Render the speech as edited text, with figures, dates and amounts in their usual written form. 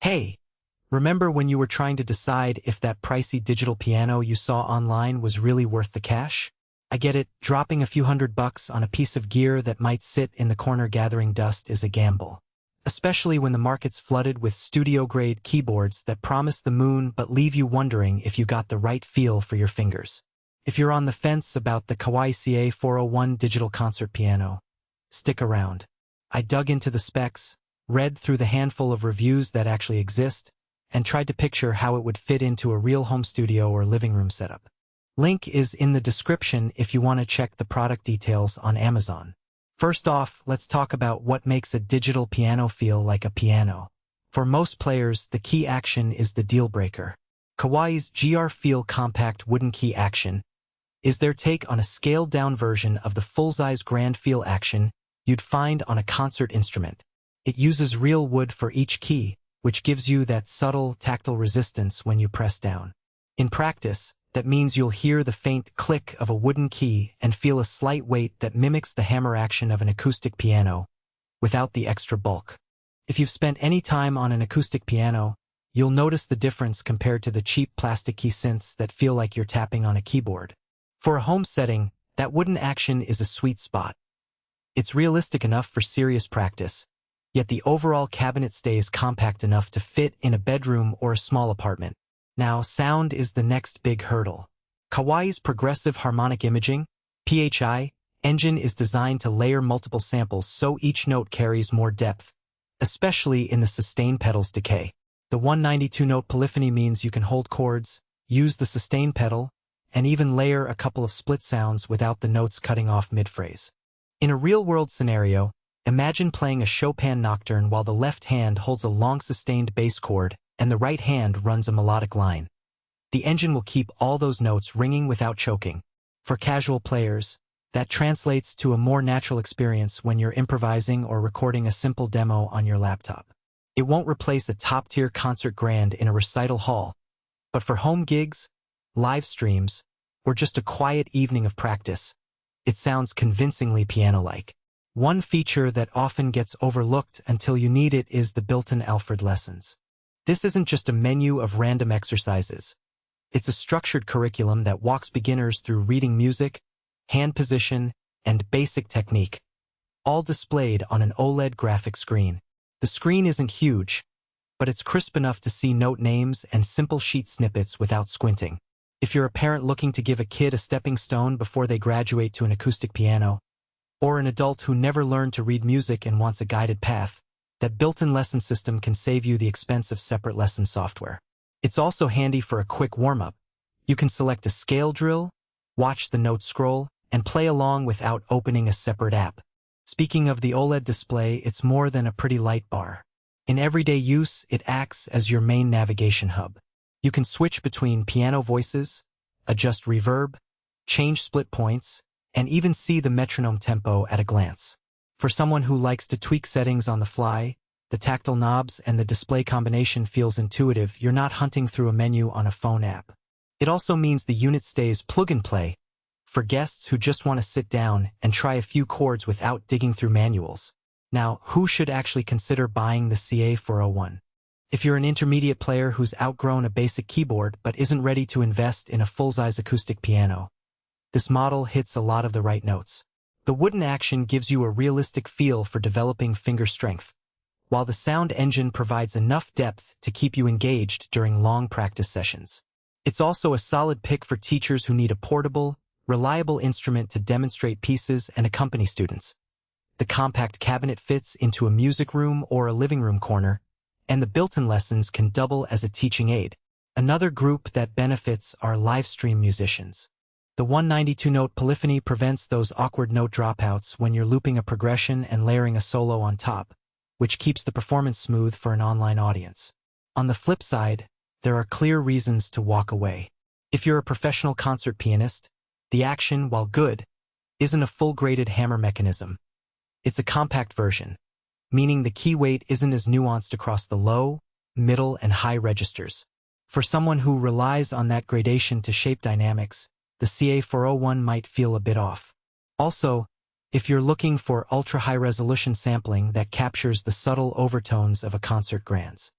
Hey, remember when you were trying to decide if that pricey digital piano you saw online was really worth the cash? I get it, dropping a few $100 on a piece of gear that might sit in the corner gathering dust is a gamble. Especially when the market's flooded with studio-grade keyboards that promise the moon but leave you wondering if you got the right feel for your fingers. If you're on the fence about the Kawai CA401 digital concert piano, stick around. I dug into the specs, read through the handful of reviews that actually exist, and tried to picture how it would fit into a real home studio or living room setup. Link is in the description if you want to check the product details on Amazon. First off, let's talk about what makes a digital piano feel like a piano. For most players, the key action is the deal breaker. Kawai's GR Feel compact wooden key action is their take on a scaled-down version of the full-size grand feel action you'd find on a concert instrument. It uses real wood for each key, which gives you that subtle, tactile resistance when you press down. In practice, that means you'll hear the faint click of a wooden key and feel a slight weight that mimics the hammer action of an acoustic piano, without the extra bulk. If you've spent any time on an acoustic piano, you'll notice the difference compared to the cheap plastic key synths that feel like you're tapping on a keyboard. For a home setting, that wooden action is a sweet spot. It's realistic enough for serious practice, yet the overall cabinet stays compact enough to fit in a bedroom or a small apartment. Now, sound is the next big hurdle. Kawai's progressive harmonic imaging, PHI, engine is designed to layer multiple samples so each note carries more depth, especially in the sustain pedal's decay. The 192-note polyphony means you can hold chords, use the sustain pedal, and even layer a couple of split sounds without the notes cutting off mid-phrase. In a real-world scenario, imagine playing a Chopin nocturne while the left hand holds a long sustained bass chord and the right hand runs a melodic line. The engine will keep all those notes ringing without choking. For casual players, that translates to a more natural experience when you're improvising or recording a simple demo on your laptop. It won't replace a top-tier concert grand in a recital hall, but for home gigs, live streams, or just a quiet evening of practice, it sounds convincingly piano-like. One feature that often gets overlooked until you need it is the built-in Alfred lessons. This isn't just a menu of random exercises. It's a structured curriculum that walks beginners through reading music, hand position, and basic technique, all displayed on an OLED graphic screen. The screen isn't huge, but it's crisp enough to see note names and simple sheet snippets without squinting. If you're a parent looking to give a kid a stepping stone before they graduate to an acoustic piano, or an adult who never learned to read music and wants a guided path, that built-in lesson system can save you the expense of separate lesson software. It's also handy for a quick warm-up. You can select a scale drill, watch the note scroll, and play along without opening a separate app. Speaking of the OLED display, it's more than a pretty light bar. In everyday use, it acts as your main navigation hub. You can switch between piano voices, adjust reverb, change split points, and even see the metronome tempo at a glance. For someone who likes to tweak settings on the fly, the tactile knobs and the display combination feels intuitive. You're not hunting through a menu on a phone app. It also means the unit stays plug-and-play for guests who just want to sit down and try a few chords without digging through manuals. Now, who should actually consider buying the CA401? If you're an intermediate player who's outgrown a basic keyboard but isn't ready to invest in a full-size acoustic piano, this model hits a lot of the right notes. The wooden action gives you a realistic feel for developing finger strength, while the sound engine provides enough depth to keep you engaged during long practice sessions. It's also a solid pick for teachers who need a portable, reliable instrument to demonstrate pieces and accompany students. The compact cabinet fits into a music room or a living room corner, and the built-in lessons can double as a teaching aid. Another group that benefits are live stream musicians. The 192-note polyphony prevents those awkward note dropouts when you're looping a progression and layering a solo on top, which keeps the performance smooth for an online audience. On the flip side, there are clear reasons to walk away. If you're a professional concert pianist, the action, while good, isn't a full-graded hammer mechanism. It's a compact version, meaning the key weight isn't as nuanced across the low, middle, and high registers. For someone who relies on that gradation to shape dynamics, the CA401 might feel a bit off. Also, if you're looking for ultra-high-resolution sampling that captures the subtle overtones of a concert grand's